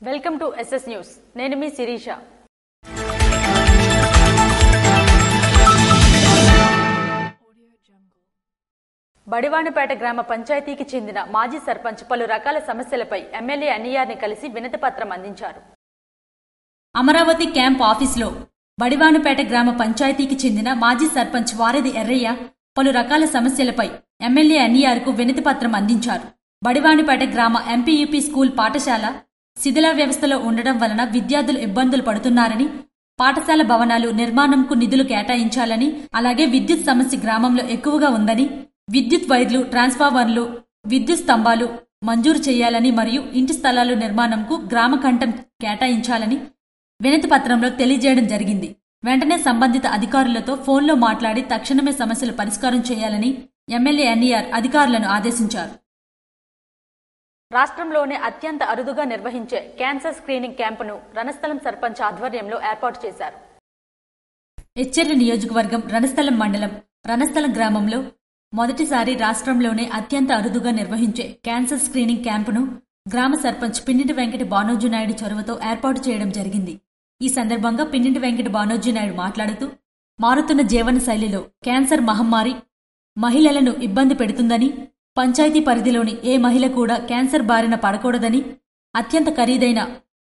Welcome to SS news. నేను మీ శిరీష. బడివానిపేట గ్రామ పంచాయతీకి చెందిన మాజీ సర్పంచ్ పలు రకాల సమస్యలపై ఎమ్మెల్యే అన్నియార్ని కలిసి వినతిపత్రం అందించారు. అమరావతి క్యాంప్ ఆఫీసులో బడివానిపేట గ్రామ పంచాయతీకి చెందిన మాజీ సర్పంచ్ వారధి ఎర్రయ్య పలు రకాల సమస్యలపై ఎమ్మెల్యే అన్నియార్కు వినతిపత్రం అందించారు. బడివానిపేట గ్రామ ఎంపీయూపీ స్కూల్ పాఠశాల శిథిల వ్యవస్థలో ఉండడం వలన విద్యార్థులు ఇబ్బందులు పడుతున్నారని, పాఠశాల భవనాలు నిర్మాణంకు నిధులు కేటాయించాలని, అలాగే విద్యుత్ సమస్య గ్రామంలో ఎక్కువగా ఉందని, విద్యుత్ వైర్లు, ట్రాన్స్ఫార్మర్లు, విద్యుత్ స్తంభాలు మంజూరు చేయాలని మరియు ఇంటి స్థలాలు నిర్మాణంకు గ్రామ కంఠం కేటాయించాలని వినతి పత్రంలో తెలియజేయడం జరిగింది. వెంటనే సంబంధిత అధికారులతో ఫోన్లో మాట్లాడి తక్షణమే సమస్యలు పరిష్కారం చేయాలని ఎమ్మెల్యే ఎన్ఈఆర్ అధికారులను ఆదేశించారు. రాష్ట్రంలోనే అత్యంత అరుదుగా నిర్వహించే క్యాన్సర్ స్క్రీనింగ్ క్యాంపును రణస్థలం సర్పంచ్ ఆధ్వర్యంలో ఏర్పాటు చేశారు. ఎచ్చెర్ల నియోజకవర్గం రణస్థలం మండలం రణస్థలం గ్రామంలో మొదటిసారి రాష్ట్రంలోనే అత్యంత అరుదుగా నిర్వహించే క్యాన్సర్ స్క్రీనింగ్ క్యాంపును గ్రామ సర్పంచ్ పిన్నిటి వెంకట బానోజీ నాయుడు చొరవతో ఏర్పాటు చేయడం జరిగింది. ఈ సందర్భంగా పిన్నిటి వెంకట బానోజీ నాయుడు మాట్లాడుతూ, మారుతున్న జీవన శైలిలో క్యాన్సర్ మహమ్మారి మహిళలను ఇబ్బంది పెడుతుందని, పంచాయతీ పరిధిలోని ఏ మహిళ కూడా క్యాన్సర్ బారిన పడకూడదని, అత్యంత ఖరీదైన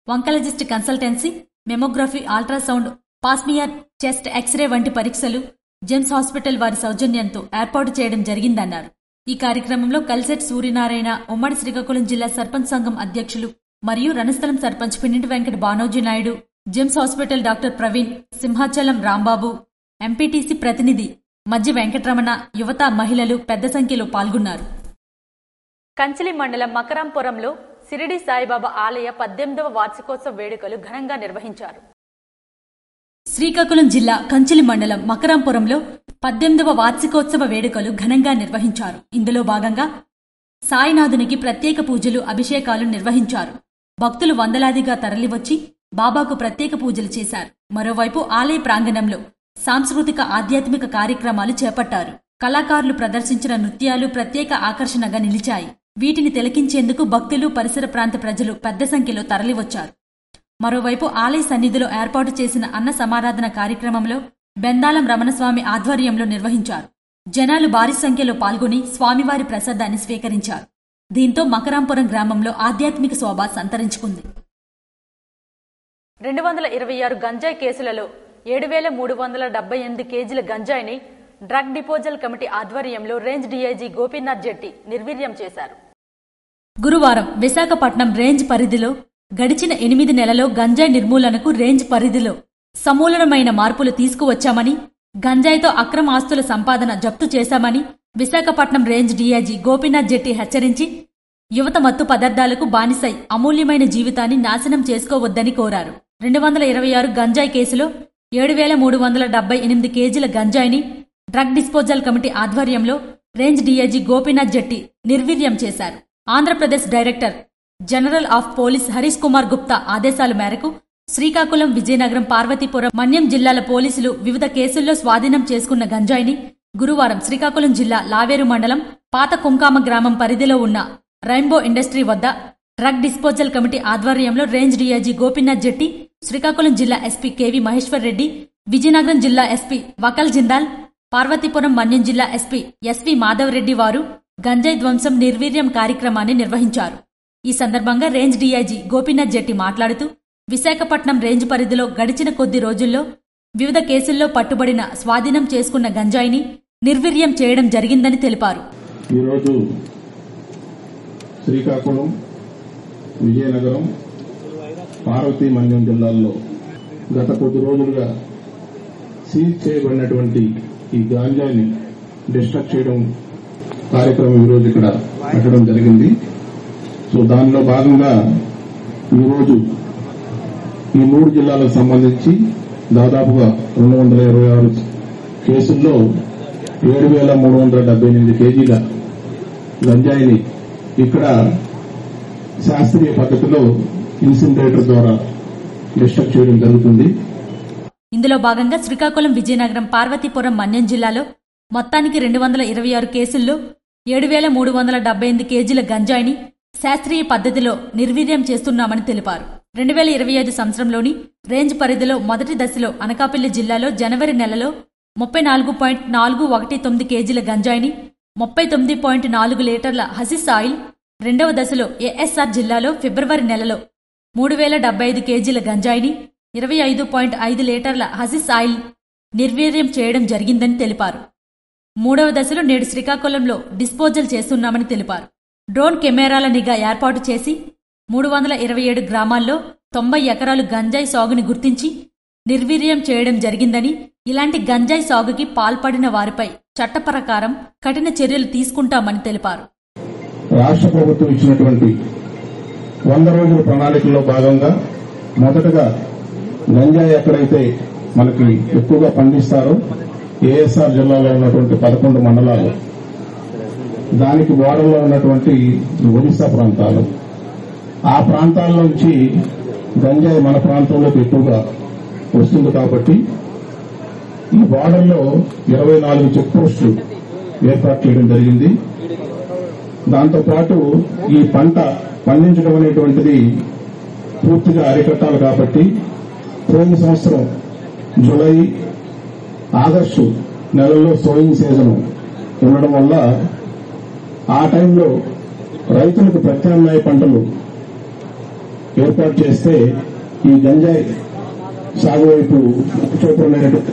oncologist consultancy, mammography, ultrasound, pap smear, chest x-ray వంటి పరీక్షలు జెమ్స్ హాస్పిటల్ వారి సౌజన్యంతో ఏర్పాటు చేయడం జరిగిందన్నారు. ఈ కార్యక్రమంలో కల్సెట్ సూర్యనారాయణ, ఉమ్మడి శ్రీకాకుళం జిల్లా సర్పంచ్ సంఘం అధ్యక్షులు మరియు Ranasthalam sarpanch Pinniti Venkata Banoji Naidu, GEMS hospital doctor Praveen, Simhachalam Rambabu, MPTC ప్రతినిధి మజ్జి వెంకటరమణ, యువత, మహిళలు పెద్ద సంఖ్యలో పాల్గొన్నారు. కంచిలి మండలం మకరాంపురంలో సిరిడి సాయిబాబా ఆలయ 18వ వార్షికోత్సవ వేడుకలు ఘనంగా నిర్వహించారు. శ్రీకాకుళం జిల్లా కంచిలి మండలం మకరాంపురంలో 18వ వార్షికోత్సవ వేడుకలు ఘనంగా నిర్వహించారు. ఇందులో భాగంగా సాయినాథునికి ప్రత్యేక పూజలు, అభిషేకాలు నిర్వహించారు. భక్తులు వందలాదిగా తరలివచ్చి బాబాకు ప్రత్యేక పూజలు చేశారు. మరోవైపు ఆలయ ప్రాంగణంలో సాంస్కృతిక, ఆధ్యాత్మిక కార్యక్రమాలు చేపట్టారు. కళాకారులు ప్రదర్శించిన నృత్యాలు ప్రత్యేక ఆకర్షణగా నిలిచాయి. వీటిని తిలకించేందుకు భక్తులు, పరిసర ప్రాంత ప్రజలు పెద్ద సంఖ్యలో తరలివచ్చారు. మరోవైపు ఆలయ సన్నిధిలో ఏర్పాటు చేసిన అన్న సమారాధన కార్యక్రమంలో బెందాలం రమణస్వామి ఆధ్వర్యంలో నిర్వహించారు. జనాలు భారీ సంఖ్యలో పాల్గొని స్వామివారి ప్రసాదాన్ని స్వీకరించారు. దీంతో మకరాంపురం గ్రామంలో ఆధ్యాత్మిక శోభ సంతరించుకుంది. 226 గంజాయి కేసులలో 7,378 కేజీల గంజాయిని డ్రగ్ డిపోజల్ కమిటీ ఆధ్వర్యంలో రేంజ్ డీఐజీ గోపీనాథ్ జెట్టి నిర్వీర్యం చేశారు. గురువారం విశాఖపట్నం రేంజ్ పరిధిలో గడిచిన 8 నెలలో గంజాయి నిర్మూలనకు రేంజ్ పరిధిలో సమూలమైన మార్పులు తీసుకువచ్చామని, గంజాయితో అక్రమ ఆస్తుల సంపాదన జప్తు చేశామని విశాఖపట్నం రేంజ్ డీఐజీ గోపీనాథ్ జెట్టి హెచ్చరించి, యువత మత్తు పదార్థాలకు బానిసై అమూల్యమైన జీవితాన్ని నాశనం చేసుకోవద్దని కోరారు. 226 గంజాయి కేసులో 7,378 కేజీల గంజాయిని డ్రగ్ డిస్పోజల్ కమిటీ ఆధ్వర్యంలో రేంజ్ డీఐజీ గోపీనాథ్ జెట్టి నిర్వీర్యం చేశారు. Andhra Pradesh director general of police Harish Kumar Gupta ఆదేశాల మేరకు శ్రీకాకుళం, విజయనగరం, పార్వతీపురం, మన్యం జిల్లాల పోలీసులు వివిధ కేసుల్లో స్వాధీనం చేసుకున్న గంజాయిని గురువారం శ్రీకాకుళం జిల్లా లావేరు మండలం పాత కుంకామ గ్రామం పరిధిలో ఉన్న రైన్బో ఇండస్ట్రీ వద్ద డ్రగ్ డిస్పోజల్ కమిటీ ఆధ్వర్యంలో రేంజ్ డీఐజీ గోపీనాథ్ జెట్టి, శ్రీకాకుళం జిల్లా ఎస్పీ కెవి మహేశ్వర్ రెడ్డి, విజయనగరం జిల్లా ఎస్పీ వకల్ జిందాల్, పార్వతీపురం, మన్యం జిల్లా ఎస్పీ ఎస్వి మాధవ్ రెడ్డి వారు గంజాయి ధ్వంసం నిర్వీర్యం కార్యక్రమాన్ని నిర్వహించారు. ఈ సందర్భంగా రేంజ్ డీఐజీ గోపీనాథ్ జెట్టి మాట్లాడుతూ, విశాఖపట్నం రేంజ్ పరిధిలో గడిచిన కొద్ది రోజుల్లో వివిధ కేసుల్లో పట్టుబడిన, స్వాధీనం చేసుకున్న గంజాయిని నిర్వీర్యం చేయడం జరిగిందని తెలిపారు. ఈరోజు శ్రీకాకుళం, విజయనగరం, పార్వతీ, మన్యం జిల్లాల్లో గత కొద్ది రోజులుగా సీజ్ చేయబడినటువంటి ఈ గాంజాని డిస్ట్రక్ట్ చేయడం కార్యక్రమం ఈరోజు ఇక్కడ పెట్టడం జరిగింది. సో దానిలో భాగంగా ఈరోజు ఈ 3 జిల్లాలకు సంబంధించి దాదాపుగా 226 కేసుల్లో 7,378 కేజీల గంజాయిని ఇక్కడ శాస్త్రీయ పద్ధతిలో ఇన్సినరేటర్ ద్వారా డిస్ట్రక్ట్ చేయడం జరుగుతుంది. ఇందులో భాగంగా శ్రీకాకుళం, విజయనగరం, పార్వతీపురం, మన్యం జిల్లాలో మొత్తానికి 226 కేసుల్లో 7,378 కేజీల గంజాయిని శాస్త్రీయ పద్ధతిలో నిర్వీర్యం చేస్తున్నామని తెలిపారు. 2025 సంవత్సరంలోని రేంజ్ పరిధిలో మొదటి దశలో అనకాపల్లి జిల్లాలో జనవరి నెలలో 34.419 కేజీల గంజాయిని, 39.4 లీటర్ల హసిస్ ఆయిల్, రెండవ దశలో ఏఎస్ఆర్ జిల్లాలో ఫిబ్రవరి నెలలో 3075 కేజీల గంజాయిని, 25.5 లీటర్ల హసిస్ ఆయిల్ నిర్వీర్యం చేయడం జరిగిందని తెలిపారు. మూడవ దశలో నేడు శ్రీకాకుళంలో డిస్పోజల్ చేస్తున్నామని తెలిపారు. డ్రోన్ కెమెరాల నిఘా ఏర్పాటు చేసి 327 గ్రామాల్లో 90 ఎకరాలు గంజాయి సాగుని గుర్తించి నిర్వీర్యం చేయడం జరిగిందని, ఇలాంటి గంజాయి సాగుకి పాల్పడిన వారిపై చట్ట ప్రకారం కఠిన చర్యలు తీసుకుంటామని తెలిపారు. రాష్ట్ర ప్రభుత్వం ఇచ్చినటువంటి 100 రోజుల ప్రణాళికల్లో భాగంగా మొదటగా గంజాయి ఎక్కడైతే మనకి ఎక్కువగా పండిస్తారో ఏఎస్ఆర్ జిల్లాలో ఉన్నటువంటి 11 మండలాలు, దానికి బోర్డర్లో ఉన్నటువంటి ఒడిశా ప్రాంతాలు, ఆ ప్రాంతాల నుంచి గంజాయి మన ప్రాంతంలోకి ఎక్కువగా వస్తుంది కాబట్టి ఈ బోర్డర్లో 24 చెక్ పోస్టులు ఏర్పాటు చేయడం జరిగింది. దాంతోపాటు ఈ పంట పండించడం అనేటువంటిది పూర్తిగా అరికట్టాలి కాబట్టి పోయిన సంవత్సరం జూలై, ఆగస్టు నెలల్లో సోయింగ్ సీజన్ ఉండడం వల్ల ఆ టైంలో రైతులకు ప్రత్యామ్నాయ పంటలు ఏర్పాటు చేస్తే ఈ గంజాయి సాగు వైపు చూపనేటువంటి.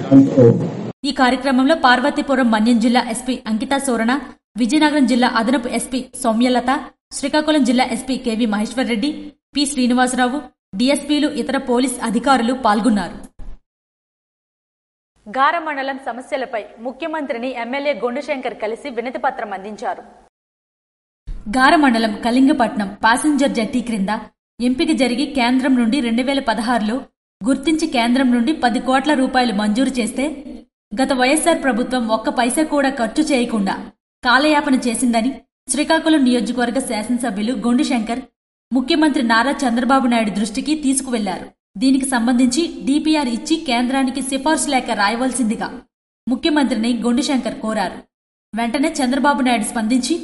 ఈ కార్యక్రమంలో పార్వతీపురం మన్యం జిల్లా ఎస్పీ అంకితా సోరణ, విజయనగరం జిల్లా అదనపు ఎస్పీ సౌమ్యలత, శ్రీకాకుళం జిల్లా SP KV Maheshwar Reddy, P Srinivasarao, డీఎస్పీలు, ఇతర పోలీస్ అధికారులు పాల్గొన్నారు. గార మండలం సమస్యలపై ముఖ్యమంత్రిని ఎమ్మెల్యే గొండుశంకర్ కలిసి వినతిపత్రం అందించారు. గార మండలం కళింగపట్నం ప్యాసింజర్ జెట్టి క్రింద ఎంపిక జరిగి కేంద్రం నుండి 2016లో గుర్తించి కేంద్రం నుండి 10 కోట్ల రూపాయలు మంజూరు చేస్తే గత వైఎస్సార్ ప్రభుత్వం ఒక్క పైసా కూడా ఖర్చు చేయకుండా కాలయాపన చేసిందని శ్రీకాకుళం నియోజకవర్గ శాసనసభ్యులు గొండుశంకర్ ముఖ్యమంత్రి నారా చంద్రబాబు నాయుడు దృష్టికి తీసుకువెళ్లారు. దీనికి సంబంధించి డీపీఆర్ ఇచ్చి కేంద్రానికి సిఫార్సు లేఖ రాయవలసిందిగా ముఖ్యమంత్రిని గొండుశంకర్ కోరారు. వెంటనే చంద్రబాబు నాయుడు స్పందించి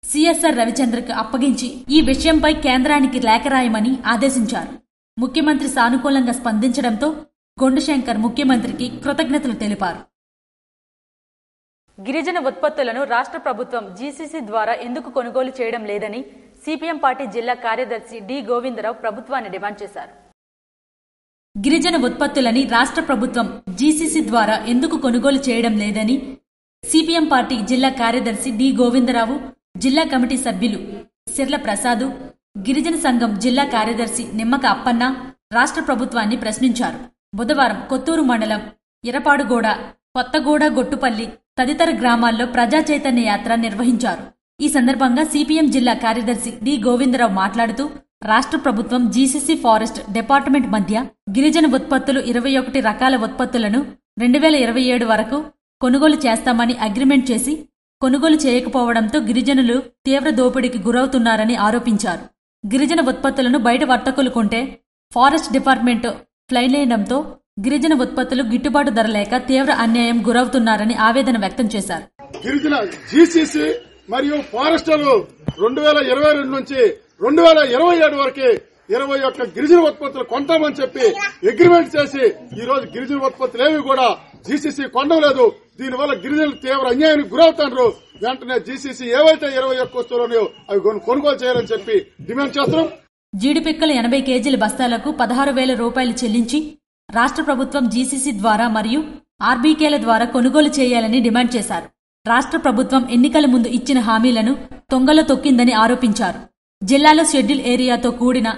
సిఎస్ఆర్ రవిచంద్రకు అప్పగించి ఈ విషయంపై కేంద్రానికి లేఖ రాయమని ఆదేశించారు. ముఖ్యమంత్రి సానుకూలంగా స్పందించడంతో గొండుశంకర్ ముఖ్యమంత్రికి కృతజ్ఞతలు తెలిపారు. గిరిజన ఉత్పత్తులను రాష్ట్ర ప్రభుత్వం జీసీసీ ద్వారా ఎందుకు కొనుగోలు చేయడం లేదని సిపిఎం పార్టీ జిల్లా కార్యదర్శి డి గోవిందరావు ప్రభుత్వాన్ని డిమాండ్ చేశారు. గిరిజన ఉత్పత్తులని రాష్ట్ర ప్రభుత్వం జీసీసీ ద్వారా ఎందుకు కొనుగోలు చేయడం లేదని సిపిఎం పార్టీ జిల్లా కార్యదర్శి డి గోవిందరావు, జిల్లా కమిటీ సభ్యులు సిర్ల ప్రసాదు, గిరిజన సంఘం జిల్లా కార్యదర్శి నిమ్మక అప్పన్న రాష్ట్ర ప్రభుత్వాన్ని ప్రశ్నించారు. బుధవారం కొత్తూరు మండలం ఇరపాడుగూడ, కొత్తగూడ, గొట్టుపల్లి తదితర గ్రామాల్లో ప్రజా చైతన్య యాత్ర నిర్వహించారు. ఈ సందర్భంగా సిపిఎం జిల్లా కార్యదర్శి డి గోవిందరావు మాట్లాడుతూ రాష్ట్ర ప్రభుత్వం జీసీసీ ఫారెస్ట్ డిపార్ట్మెంట్ మధ్య గిరిజన ఉత్పత్తులు 21 రకాల ఉత్పత్తులను 2027 వరకు కొనుగోలు చేస్తామని అగ్రిమెంట్ చేసి కొనుగోలు చేయకపోవడంతో గిరిజనులు తీవ్ర దోపిడీకి గురవుతున్నారని ఆరోపించారు. గిరిజన ఉత్పత్తులను బయట వర్తకులు కొంటే ఫారెస్ట్ డిపార్ట్మెంట్ ఫ్లైలేయడంతో గిరిజన ఉత్పత్తులు గిట్టుబాటు ధర లేక తీవ్ర అన్యాయం గురవుతున్నారని ఆవేదన వ్యక్తం చేశారు. గిరిజన జీసీసీ మరియు ఫారెస్టర్లు 2022 నుంచి 2027 వరకు 21 గిరిజన ఉత్పత్తులు కొంటామని చెప్పి అగ్రిమెంట్ చేసి ఈ రోజు గిరిజన ఉత్పత్తులు ఏవి కూడా జీసీసీ కొనడం లేదు. దీనివల్ల గిరిజనులు తీవ్ర అన్యాయానికి గురవుతారు. వెంటనే జీసీసీ ఏవైతే 21 వస్తువులు అవి కొనుగోలు చేయాలని చెప్పి డిమాండ్ చేస్తున్నాం. జీడిపిక్కల 80 కేజీల బస్తాలకు 16,000 రూపాయలు చెల్లించి రాష్ట్ర ప్రభుత్వం జీసీసీ ద్వారా మరియు ఆర్బీకేల ద్వారా కొనుగోలు చేయాలని డిమాండ్ చేశారు. రాష్ట్ర ప్రభుత్వం ఎన్నికల ముందు ఇచ్చిన హామీలను తొంగలో తొక్కిందని ఆరోపించారు. జిల్లాలో షెడ్యూల్ ఏరియాతో కూడిన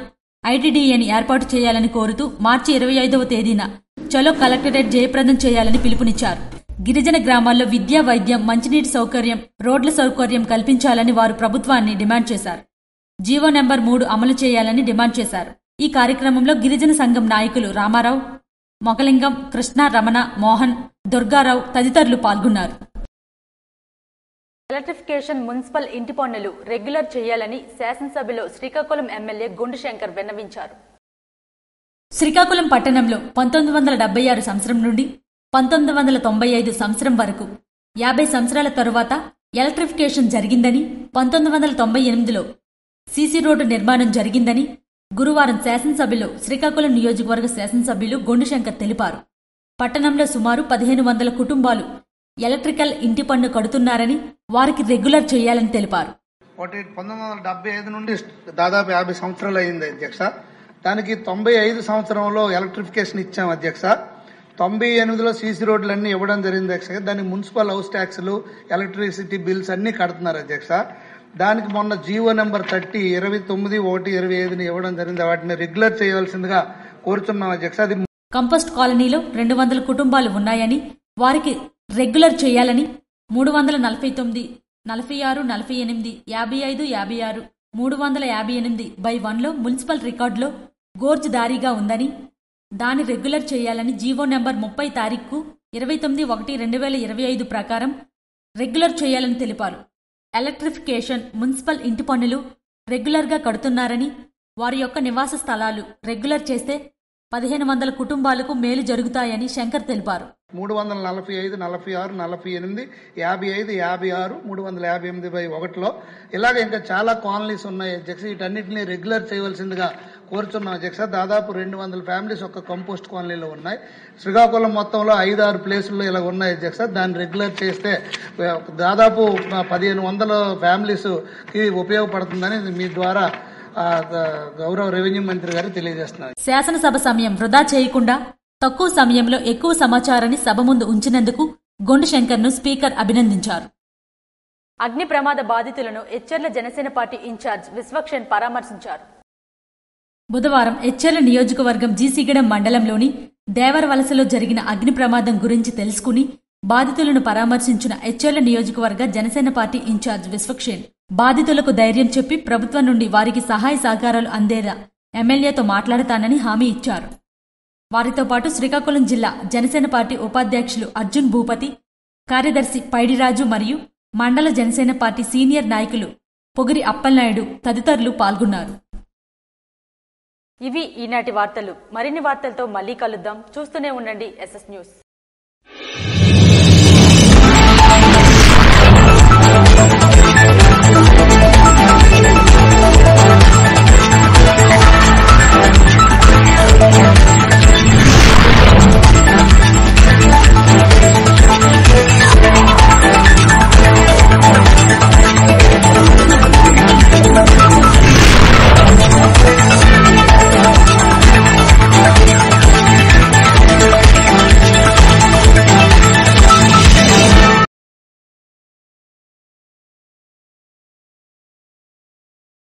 ఐటీడీఏని ఏర్పాటు చేయాలని కోరుతూ మార్చి 25వ తేదీన చలో కలెక్టరేట్ జయప్రదం చేయాలని పిలుపునిచ్చారు. గిరిజన గ్రామాల్లో విద్య, వైద్యం, మంచినీటి సౌకర్యం, రోడ్ల సౌకర్యం కల్పించాలని వారు ప్రభుత్వాన్ని డిమాండ్ చేశారు. జీవో నెంబర్ 3 అమలు చేయాలని డిమాండ్ చేశారు. ఈ కార్యక్రమంలో గిరిజన సంఘం నాయకులు రామారావు, మొగలింగం, కృష్ణ, రమణ, మోహన్, దుర్గారావు తదితరులు పాల్గొన్నారు. ఎలక్ట్రిఫికేషన్ మున్సిపల్ ఇంటి పన్నులు రెగ్యులర్ చేయాలని శాసనసభలో శ్రీకాకుళం ఎమ్మెల్యే గుండుశంకర్ విన్నవించారు. శ్రీకాకుళం పట్టణంలో 1976 సంవత్సరం నుండి 1995 సంవత్సరం వరకు 50 సంవత్సరాల తరువాత ఎలక్ట్రిఫికేషన్ జరిగిందని 1998లో సీసీ రోడ్డు నిర్మాణం జరిగిందని గురువారం శాసనసభలో శ్రీకాకుళం నియోజకవర్గ శాసనసభ్యులు గొండుశంకర్ తెలిపారు. పట్టణంలో సుమారు 1500 కుటుంబాలు ఎలక్ట్రికల్ ఇంటి పన్ను కడుతున్నారని వారికి రెగ్యులర్ చేయాలని తెలిపారు. 1975 నుండి దాదాపు 50 సంవత్సరాలు అయింది అధ్యక్ష. దానికి 95 సంవత్సరంలో ఎలక్ట్రిఫికేషన్ ఇచ్చాం అధ్యక్ష. 98లో సీసీ రోడ్లన్నీ ఇవ్వడం జరిగింది అధ్యక్ష. దానికి మున్సిపల్ హౌస్ ట్యాక్సులు, ఎలక్ట్రిసిటీ బిల్స్ అన్ని కడుతున్నారు అధ్యక్ష. దానికి మొన్న జీవో నెంబర్ 30 29/1/25 ఇవ్వడం జరిగింది. వాటిని రెగ్యులర్ చేయవలసిందిగా కోరుచున్నాం అధ్యక్ష. అది కంపోస్ట్ కాలనీలో 200 కుటుంబాలు ఉన్నాయని వారికి రెగ్యులర్ చేయాలని 349, 46, 48, 55, 56, 358/1లో మున్సిపల్ రికార్డులో గోర్జుదారీగా ఉందని దాన్ని రెగ్యులర్ చేయాలని జీవో నెంబర్ 30 తారీఖు 29/1/2025 ప్రకారం రెగ్యులర్ చేయాలని తెలిపారు. ఎలక్ట్రిఫికేషన్, మున్సిపల్ ఇంటి పన్నులు రెగ్యులర్గా కడుతున్నారని వారి యొక్క నివాస స్థలాలు రెగ్యులర్ చేస్తే 1500 కుటుంబాలకు మేలు జరుగుతాయని శంకర్ తెలిపారు. 345, 46, 48, 55, 56, 358/1లో ఇలాగ ఇంకా చాలా కాలనీస్ ఉన్నాయి అధ్యక్ష. వీటన్నిటిని రెగ్యులర్ చేయవలసిందిగా కోరుచున్నాం అధ్యక్ష. దాదాపు 200 ఫ్యామిలీస్ ఒక్క కంపోస్ట్ కాలనీలో ఉన్నాయి. శ్రీకాకుళం మొత్తంలో 5-6 ప్లేసుల్లో ఇలా ఉన్నాయి అధ్యక్ష. దాన్ని రెగ్యులర్ చేస్తే దాదాపు 1500 ఫ్యామిలీస్ కి ఉపయోగపడుతుందని మీ ద్వారా గౌరవ రెవెన్యూ మంత్రి గారు తెలియజేస్తున్నారు. శాసనసభ సమయం వృధా చేయకుండా తక్కువ సమయంలో ఎక్కువ సమాచారాన్ని సభ ముందు ఉంచినందుకు గొండుశంకర్ను స్పీకర్ అభినందించారు. అగ్ని ప్రమాద బాధితులను ఎచ్చెర్ల జనసేన పార్టీ ఇన్ఛార్జ్ విశ్వక్షేణ్ పరామర్శించారు. బుధవారం ఎచ్చెర్ల నియోజకవర్గం జీసీగడం మండలంలోని దేవరవలసలో జరిగిన అగ్ని ప్రమాదం గురించి తెలుసుకుని బాధితులను పరామర్శించిన ఎచ్చెర్ల నియోజకవర్గ జనసేన పార్టీ ఇన్ఛార్జ్ విశ్వక్షేణ్ బాధితులకు ధైర్యం చెప్పి ప్రభుత్వం నుండి వారికి సహాయ సహకారాలు అందేలా ఎమ్మెల్యేతో మాట్లాడతానని హామీ ఇచ్చారు. వారితో పాటు శ్రీకాకుళం జిల్లా జనసేన పార్టీ ఉపాధ్యక్షులు అర్జున్ భూపతి, కార్యదర్శి పైడిరాజు మరియు మండల జనసేన పార్టీ సీనియర్ నాయకులు పొగిరి అప్పలనాయుడు తదితరులు పాల్గొన్నారు. ఇవి ఈనాటి వార్తలు. మరిన్ని వార్తలతో మళ్లీ కలుద్దాం. చూస్తూనే ఉండండి SS న్యూస్.